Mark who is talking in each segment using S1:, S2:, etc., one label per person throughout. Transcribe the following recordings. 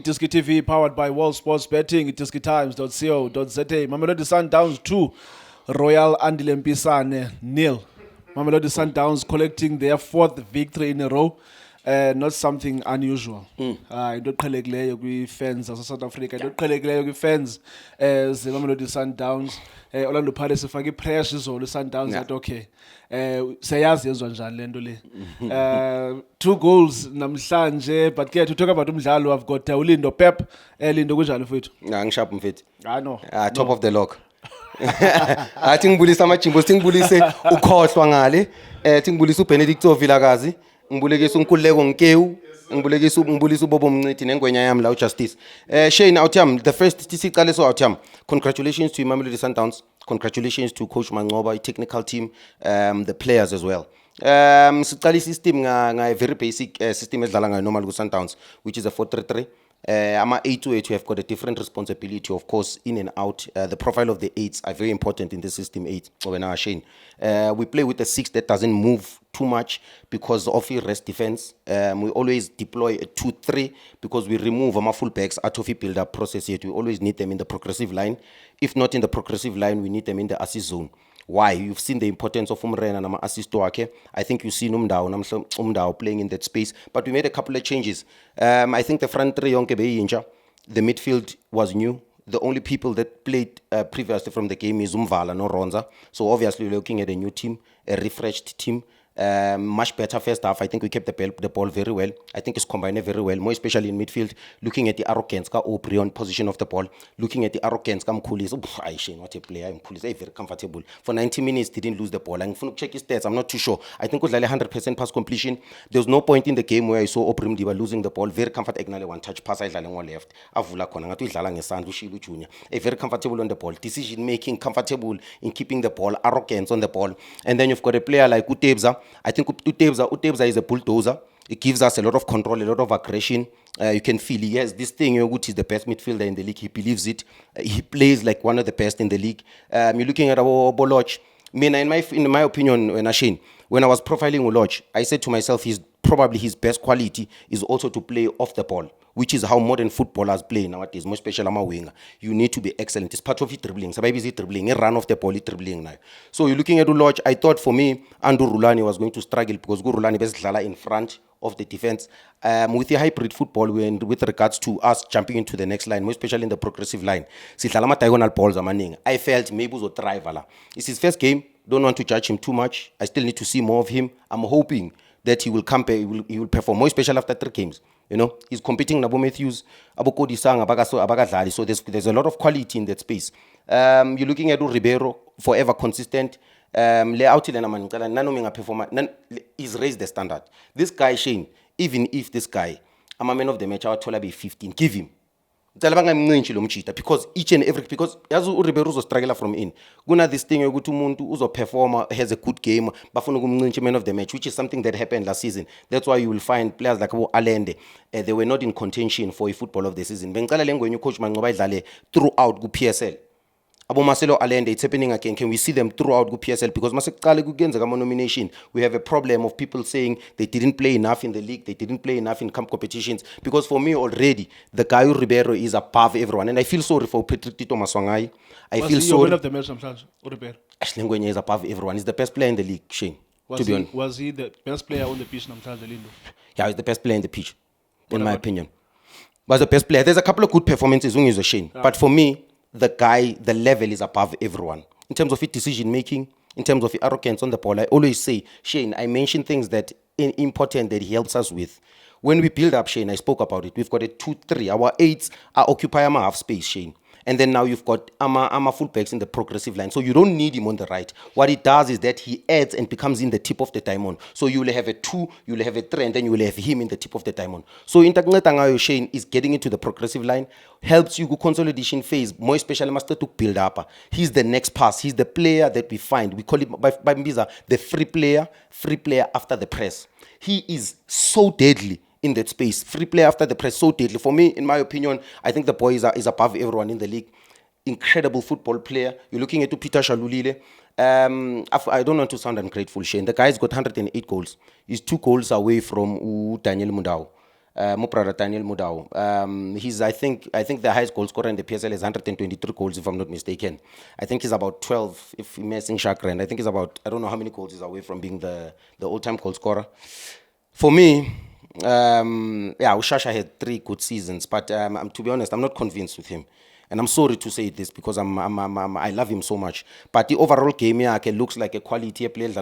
S1: iDiskiTV powered by World Sports Betting, iDiskiTimes.co.za. Mamelodi Sundowns 2, Royal Andile Mpisane 0. Mamelodi Sundowns collecting their 4th victory in a row. Not something unusual. Into qhelekileyo kwi-fans South Africa, into qhelekileyo kwi-fans Mamelodi Sundowns. Orlando Pirates ifake i-pressure izolo Sundowns that okay. Siyazi yenziwa njani lento le. 2 goals namhlanje, but to talk about umdlalo, I've got Lindo Pep. Lindo kunjani mfethu?
S2: Ngisharp mfethu.
S1: No.
S2: Top of the log. Athi ngibulisa amajimbo, singibulise ukhohlwa ngale. Ngibulisa uBenedict Vilakazi, ngibulekisa uNkululeko Nkewu, ngibulisa uBobo Mncithi nengwenya yami la uJustice. Shane Awutyam, the first sicale so Awutyam. Congratulations to Mamelodi Sundowns. Congratulations to Coach Mancoba, technical team, the players as well. Sicale system nga very basic system edlala ngayo normal ku Sundowns, which is a 4-3-3. Ama 8-8 have got a different responsibility, of course, in and out. The profile of the 8s are very important in the system 8. Shane. We play with a 6 that doesn't move too much because of the rest defense. We always deploy a 2-3 because we remove our fullbacks out of the build-up process yet. We always need them in the progressive line. If not in the progressive line, we need them in the assist zone. Why? You've seen the importance of Umrena and assist wake. I think you've seen Umdao playing in that space. But we made a couple of changes. I think the front three, the midfield was new. The only people that played previously from the game is Umvala, no Ronza. So obviously we're looking at a new team, a refreshed team. Much better first half. I think we kept the ball very well. I think it's combined very well, more especially in midfield. Looking at the arrogance, Opri on position of the ball. Looking at the arrogance, Mkulis. What a player! Mkulis very comfortable. For 90 minutes, didn't lose the ball. I'm going to check his stats. I'm not too sure. I think it was like 100% pass completion. There was no point in the game where I saw Opri Mdiba losing the ball. Very comfortable. One touch pass. I left. Avula kona. Ngatu idlala ngesandla uShilu Junior. Very comfortable on the ball. Decision making, comfortable in keeping the ball. Arrogance on the ball. And then you've got a player like Utebza. I think Utebza is a bulldozer. It gives us a lot of control, a lot of aggression. You can feel he has this thing, which is the best midfielder in the league. He believes it. He plays like one of the best in the league. You're looking at our Boloch. In my opinion, when I was profiling Oloch, I said to myself, probably his best quality is also to play off the ball, which is how modern footballers play nowadays, more especially a winger. You need to be excellent. It's part of it dribbling. Sababi is dribbling. A run off the ball, it dribbling now. So you're looking at Oloch. I thought for me, Andu Rulani was going to struggle because Rulani is in front of the defense. With the hybrid football, with regards to us jumping into the next line, more especially in the progressive line, diagonal balls I felt maybe was a thrive. It's his first game. Don't want to judge him too much. I still need to see more of him. I'm hoping that he will come, he will perform, more especially after 3 games. You know, he's competing with Abo Matthews, Abo Kodisang, Abagadlali. So there's a lot of quality in that space. You're looking at Ribeiro, forever consistent. He's raised the standard. This guy, Shane, even if this guy, I'm a man of the match, I would be 15. Give him. Because each and every, because as Ribeiro struggle from in, guna this thing you go to Muntu uzo performer has a good game, but for man of the match, which is something that happened last season. That's why you will find players like Alende, they were not in contention for a football of the season. When you coach Mancoba throughout PSL. Abo Marcelo Allende, it's happening again. Can we see them throughout PSL? Because nomination, we have a problem of people saying they didn't play enough in the league, they didn't play enough in camp competitions. Because for me already, the guy Ribeiro is above everyone, and I feel sorry for Patrick Tito Maswangai. I feel sorry. Man of the match, Ribeiro. Ashley is above everyone. He's the best player in the league. Shane.
S1: Was he the best player on the pitch?
S2: Yeah, he's the best player in the pitch, in my opinion. Was the best player. There's a couple of good performances when he's a Shane, but for me, the guy, the level is above everyone. In terms of his decision making, in terms of his arrogance on the ball, I always say, Shane, I mention things that are important that he helps us with. When we build up, Shane, I spoke about it. We've got a 2-3. Our 8s are occupy half space, Shane. And then now you've got Ama fullbacks in the progressive line. So you don't need him on the right. What it does is that he adds and becomes in the tip of the diamond. So you will have a 2, you will have a 3, and then you will have him in the tip of the diamond. So Intagneta Shane is getting into the progressive line, helps you go consolidation phase, more especially master to build up. He's the next pass. He's the player that we find. We call it by Mbiza the free player after the press. He is so deadly in that space. Free player after the press, so deadly. For me, in my opinion, I think the boy is above everyone in the league. Incredible football player. You're looking at Peter Shalulile. I don't want to sound ungrateful, Shane. The guy's got 108 goals. He's 2 goals away from Daniel Mundao. Muprada Daniel Mudau. He's I think the highest goal scorer in the PSL is 123 goals if I'm not mistaken. I think he's about 12 if we're missing Shakran. I think he's about, I don't know how many goals he's away from being the all-time goal scorer. For me, Ushasha had 3 good seasons, but to be honest, I'm not convinced with him. And I'm sorry to say this because I love him so much. But the overall game looks like a quality player. He's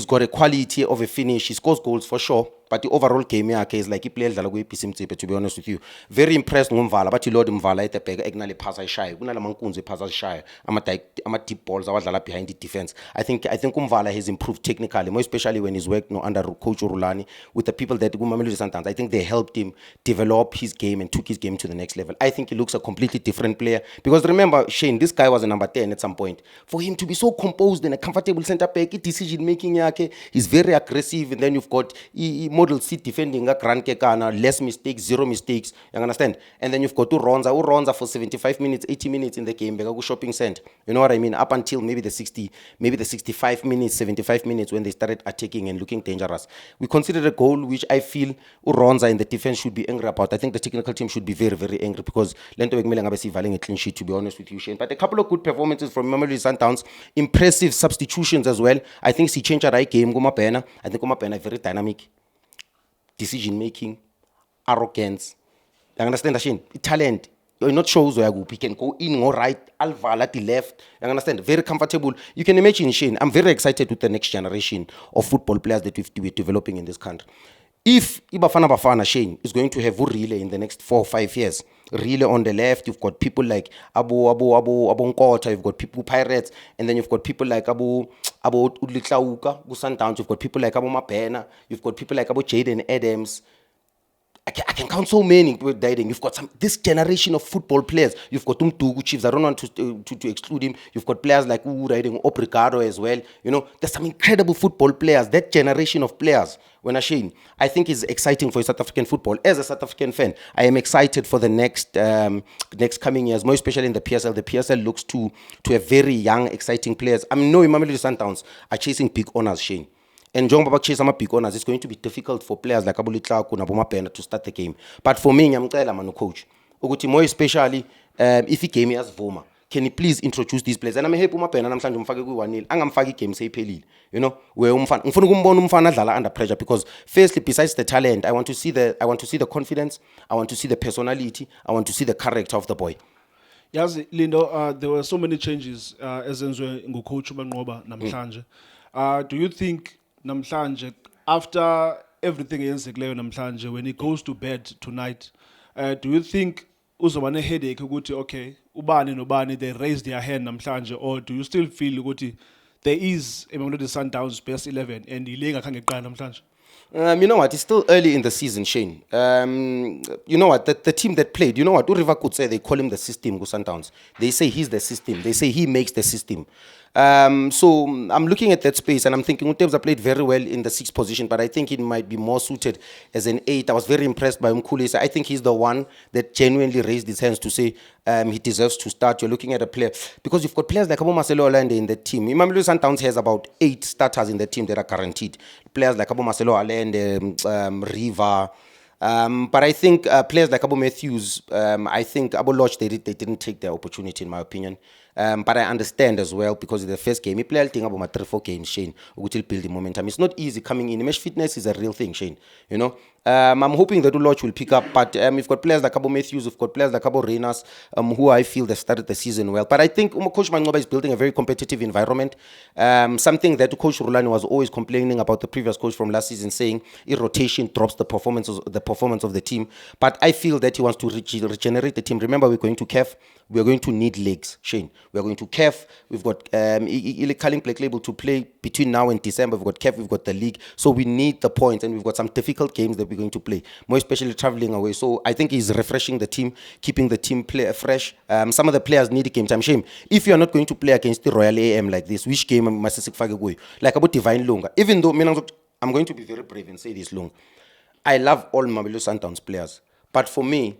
S2: got a quality of a finish. He scores goals for sure. But the overall game is like he played to be honest with you. Very impressed ngumvala, but Lord Mvala at the peg egnally pass I shy. Unala mankunze pass I shy. I'm a deep balls behind the defense. I think Mvala has improved technically, more especially when he's worked under Coach Urulani with the people that Mamelodi Sundowns. I think they helped him develop his game and took his game to the next level. I think he looks a completely different player. Because remember, Shane, this guy was a number 10 at some point. For him to be so composed and a comfortable centre back, decision making, he's very aggressive, and then you've got model seat defending Grand Kekana, less mistakes, 0 mistakes. You understand? And then you've got Ronza for 75 minutes, 80 minutes in the game, Begagu shopping center. You know what I mean? Up until maybe the 65 minutes, 75 minutes when they started attacking and looking dangerous. We considered a goal which I feel Ronza in the defense should be angry about. I think the technical team should be very, very angry because Lindo Pep valing a clean sheet, to be honest with you, Shane. But a couple of good performances from Mamelodi Sundowns, impressive substitutions as well. I think he changed our game. I think Gomapena is very dynamic. Decision making, arrogance. You understand that, Shane? Talent. You're not shows where he can go in or right, Alval at the left. You understand? Very comfortable. You can imagine, Shane, I'm very excited with the next generation of football players that we're developing in this country. If Bafana Shane is going to have Relay in the next 4 or 5 years, Relay on the left, you've got people like Abu Nkota, you've got people Pirates, and then you've got people like Abu Udlitlauka, Sundowns, you've got people like Abu Mapena, you've got people like Abu Jaden Adams. I can count so many people dying. You've got this generation of football players. You've got Umtugu Chiefs. I don't want to exclude him. You've got players like riding Obrigado as well. You know, there's some incredible football players. That generation of players, when I think is exciting for South African football. As a South African fan, I am excited for the next coming years, more especially in the PSL. The PSL looks to a very young, exciting players. I mean, no, Mamelodi Sundowns are chasing big honors, Shane. And John Baba chase some big honors. It's going to be difficult for players like Abu Litlaku and Abu Mapena to start the game. But for me, I'm coach. More especially if he came as Voma. Can you please introduce these players? And I'm happy Mapena and I'm saying umfake ku 1-0. Angamfaki game say pelile. You know, where umfana ngifuna umfana dlala under pressure because firstly, besides the talent, I want to see the confidence, I want to see the personality, I want to see the character of the boy.
S1: Yes, Lindo, there were so many changes as Coach Umanqoba namhlanje. Do you think namhlanje, after everything yenzekileyo namhlanje, when he goes to bed tonight, do you think uzoba ne headache ukuthi okay ubani nobani they raise their hand namhlanje, or do you still feel ukuthi there is a Mamelodi Sundowns best 11 and ile ngakhange iqala namhlanje?
S2: You know what? It's still early in the season, Shane. You know what? The team that played, you know what? Uriva could say they call him the system, Sundowns. They say he's the system. They say he makes the system. So I'm looking at that space and I'm thinking Utebza played very well in the 6th position, but I think he might be more suited as an 8. I was very impressed by Mkhulisa. I think he's the one that genuinely raised his hands to say he deserves to start. You're looking at a player, because you've got players like Abu Marcelo Allende in the team. Mamelodi Sundowns has about 8 starters in the team that are guaranteed. Players like Abu Marcelo Allende, Riva. But I think players like Abu Matthews, I think Abu Lodge, they didn't take their opportunity, in my opinion. But I understand as well, because in the first game, he played a thing about 3-4 games, Shane, which will build the momentum. It's not easy coming in. Mesh fitness is a real thing, Shane. You know, I'm hoping that Lodge will pick up, but we've got players like Abu Matthews, we've got players like Abu Renas, who I feel they started the season well. But I think Coach Manqoba is building a very competitive environment. Something that Coach Rulani was always complaining about the previous coach from last season, saying rotation drops the performance of the team. But I feel that he wants to regenerate the team. Remember, we're going to CAF. We're going to need legs, Shane. We're going to CAF. We've got Kalim Black Label to play between now and December. We've got CAF, we've got the league. So we need the points, and we've got some difficult games that we're going to play, more especially traveling away. So I think he's refreshing the team, keeping the team fresh. Some of the players need game time. Shame. If you're not going to play against the Royal AM like this, which game must I like about Divine Lunga? Even though I'm going to be very brave and say this, Lung. I love all Mamelodi Sundowns players. But for me,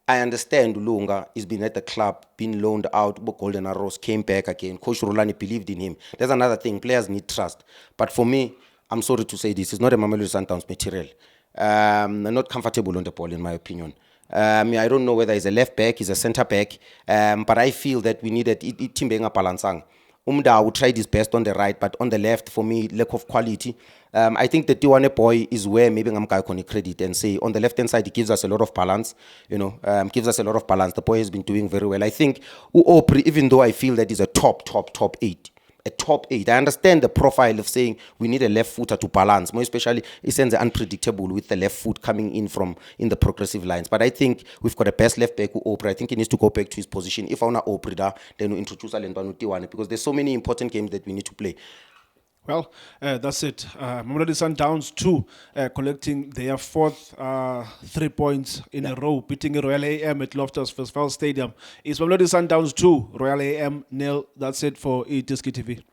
S2: I understand Lunga has been at the club, been loaned out, Golden Arrows, came back again. Coach Rulani believed in him. There's another thing. Players need trust. But for me, I'm sorry to say this, it's not a Mamelodi Sundowns material. not comfortable on the ball, in my opinion. I don't know whether he's a left back, he's a centre back, but I feel that we needed Timbenga balancing. Umda tried his best on the right, but on the left, for me, lack of quality. I think the Tiwane boy is where maybe I'm going to credit and say on the left hand side, he gives us a lot of balance. Gives us a lot of balance. The boy has been doing very well. I think Opri, even though I feel that he's a top 8. A top 8. I understand the profile of saying we need a left footer to balance, more especially it sends unpredictable with the left foot coming in the progressive lines. But I think we've got the best left back, Opri. I think he needs to go back to his position. If I want Opri da, then we introduce Alentwanu Tiwane because there's so many important games that we need to play.
S1: Well, that's it. Mamelodi Sundowns 2 collecting their 4th 3 points in a row, beating Royal AM at Loftus Versfeld Stadium. It's Mamelodi Sundowns 2, Royal AM 0. That's it for iDiskiTV.